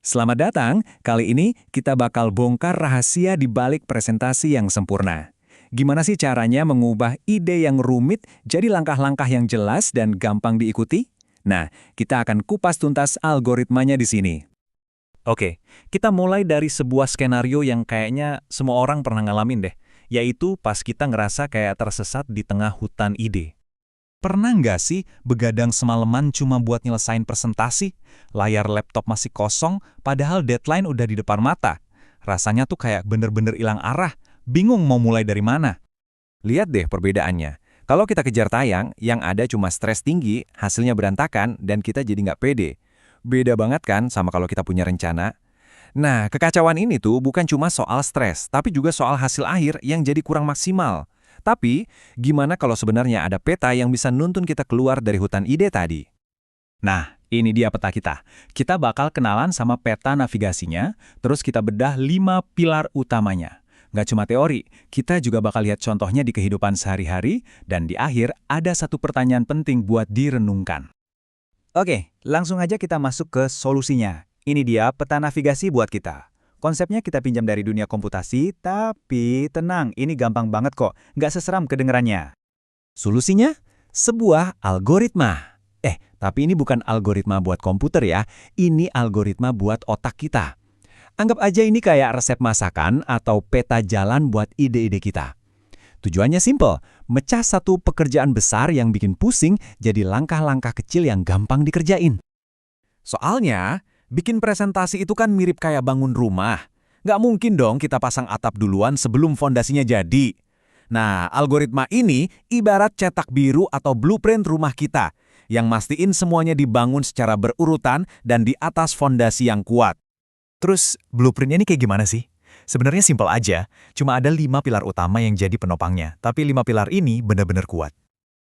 Selamat datang, kali ini kita bakal bongkar rahasia di balik presentasi yang sempurna. Gimana sih caranya mengubah ide yang rumit jadi langkah-langkah yang jelas dan gampang diikuti? Nah, kita akan kupas tuntas algoritmanya di sini. Oke, kita mulai dari sebuah skenario yang kayaknya semua orang pernah ngalamin deh, yaitu pas kita ngerasa kayak tersesat di tengah hutan ide. Pernah nggak sih begadang semalaman cuma buat nyelesain presentasi, layar laptop masih kosong, padahal deadline udah di depan mata? Rasanya tuh kayak bener-bener hilang arah, bingung mau mulai dari mana. Lihat deh perbedaannya. Kalau kita kejar tayang, yang ada cuma stres tinggi, hasilnya berantakan, dan kita jadi nggak pede. Beda banget kan sama kalau kita punya rencana? Nah, kekacauan ini tuh bukan cuma soal stres, tapi juga soal hasil akhir yang jadi kurang maksimal. Tapi, gimana kalau sebenarnya ada peta yang bisa nuntun kita keluar dari hutan ide tadi? Nah, ini dia peta kita. Kita bakal kenalan sama peta navigasinya, terus kita bedah 5 pilar utamanya. Nggak cuma teori, kita juga bakal lihat contohnya di kehidupan sehari-hari, dan di akhir ada satu pertanyaan penting buat direnungkan. Oke, langsung aja kita masuk ke solusinya. Ini dia peta navigasi buat kita. Konsepnya kita pinjam dari dunia komputasi, tapi tenang, ini gampang banget kok, nggak seseram kedengerannya. Solusinya? Sebuah algoritma. Tapi ini bukan algoritma buat komputer ya, ini algoritma buat otak kita. Anggap aja ini kayak resep masakan atau peta jalan buat ide-ide kita. Tujuannya simple, mecah satu pekerjaan besar yang bikin pusing jadi langkah-langkah kecil yang gampang dikerjain. Soalnya, bikin presentasi itu kan mirip kayak bangun rumah. Nggak mungkin dong kita pasang atap duluan sebelum fondasinya jadi. Nah, algoritma ini ibarat cetak biru atau blueprint rumah kita, yang mastiin semuanya dibangun secara berurutan dan di atas fondasi yang kuat. Terus, blueprintnya ini kayak gimana sih? Sebenarnya simpel aja, cuma ada 5 pilar utama yang jadi penopangnya, tapi 5 pilar ini benar-benar kuat.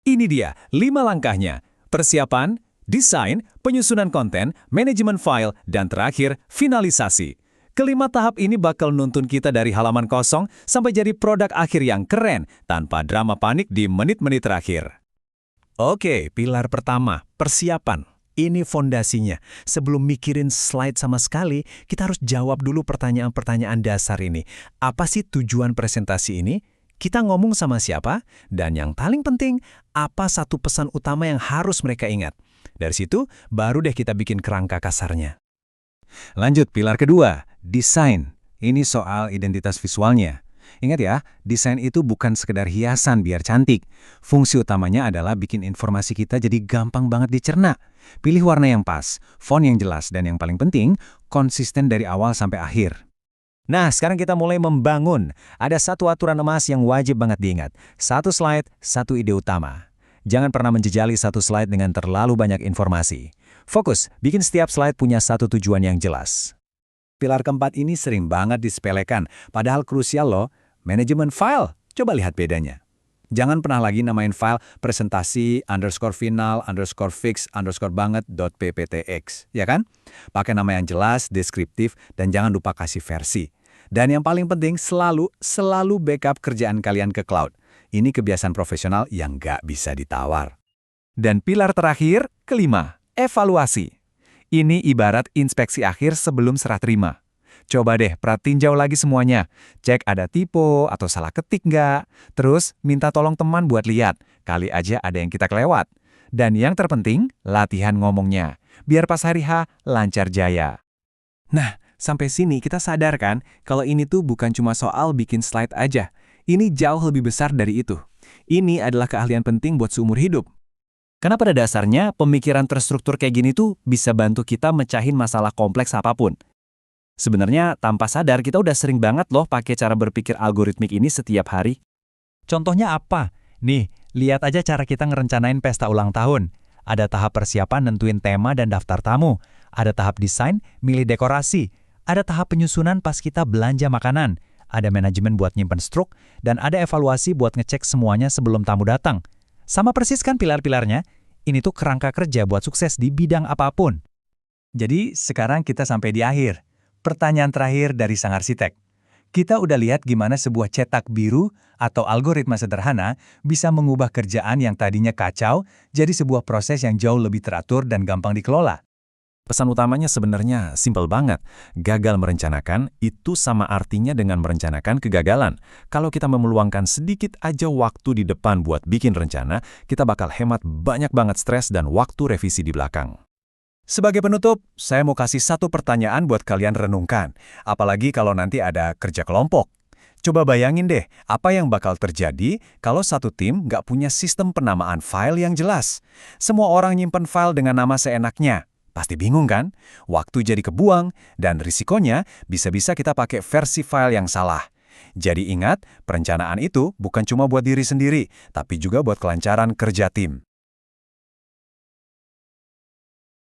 Ini dia 5 langkahnya. Persiapan, desain, penyusunan konten, manajemen file, dan terakhir, finalisasi. Kelima tahap ini bakal nuntun kita dari halaman kosong sampai jadi produk akhir yang keren tanpa drama panik di menit-menit terakhir. Oke, pilar pertama, persiapan. Ini fondasinya. Sebelum mikirin slide sama sekali, kita harus jawab dulu pertanyaan-pertanyaan dasar ini. Apa sih tujuan presentasi ini? Kita ngomong sama siapa? Dan yang paling penting, apa satu pesan utama yang harus mereka ingat? Dari situ, baru deh kita bikin kerangka kasarnya. Lanjut, pilar kedua, desain. Ini soal identitas visualnya. Ingat ya, desain itu bukan sekedar hiasan biar cantik. Fungsi utamanya adalah bikin informasi kita jadi gampang banget dicerna. Pilih warna yang pas, font yang jelas, dan yang paling penting, konsisten dari awal sampai akhir. Nah, sekarang kita mulai membangun. Ada satu aturan emas yang wajib banget diingat. Satu slide, satu ide utama. Jangan pernah menjejali satu slide dengan terlalu banyak informasi. Fokus, bikin setiap slide punya satu tujuan yang jelas. Pilar keempat ini sering banget disepelekan, padahal krusial loh, manajemen file. Coba lihat bedanya. Jangan pernah lagi namain file presentasi _final_fix_banget.pptx, ya kan? Pakai nama yang jelas, deskriptif, dan jangan lupa kasih versi. Dan yang paling penting, selalu backup kerjaan kalian ke cloud. Ini kebiasaan profesional yang nggak bisa ditawar. Dan pilar terakhir, kelima, evaluasi. Ini ibarat inspeksi akhir sebelum serah terima. Coba deh tinjau lagi semuanya. Cek ada typo atau salah ketik nggak. Terus minta tolong teman buat lihat. Kali aja ada yang kita kelewat. Dan yang terpenting, latihan ngomongnya. Biar pas hari H, lancar jaya. Nah, sampai sini kita sadar kan kalau ini tuh bukan cuma soal bikin slide aja. Ini jauh lebih besar dari itu. Ini adalah keahlian penting buat seumur hidup. Karena pada dasarnya, pemikiran terstruktur kayak gini tuh bisa bantu kita mecahin masalah kompleks apapun. Sebenarnya, tanpa sadar kita udah sering banget loh pakai cara berpikir algoritmik ini setiap hari. Contohnya apa? Nih, lihat aja cara kita ngerencanain pesta ulang tahun. Ada tahap persiapan nentuin tema dan daftar tamu. Ada tahap desain, milih dekorasi. Ada tahap penyusunan pas kita belanja makanan. Ada manajemen buat nyimpen struk. Dan ada evaluasi buat ngecek semuanya sebelum tamu datang. Sama persis kan pilar-pilarnya? Ini tuh kerangka kerja buat sukses di bidang apapun. Jadi, sekarang kita sampai di akhir. Pertanyaan terakhir dari sang arsitek. Kita udah lihat gimana sebuah cetak biru atau algoritma sederhana bisa mengubah kerjaan yang tadinya kacau jadi sebuah proses yang jauh lebih teratur dan gampang dikelola. Pesan utamanya sebenarnya simpel banget. Gagal merencanakan itu sama artinya dengan merencanakan kegagalan. Kalau kita memeluangkan sedikit aja waktu di depan buat bikin rencana, kita bakal hemat banyak banget stres dan waktu revisi di belakang. Sebagai penutup, saya mau kasih satu pertanyaan buat kalian renungkan. Apalagi kalau nanti ada kerja kelompok. Coba bayangin deh, apa yang bakal terjadi kalau satu tim nggak punya sistem penamaan file yang jelas. Semua orang nyimpen file dengan nama seenaknya. Pasti bingung kan? Waktu jadi kebuang, dan risikonya bisa-bisa kita pakai versi file yang salah. Jadi ingat, perencanaan itu bukan cuma buat diri sendiri, tapi juga buat kelancaran kerja tim.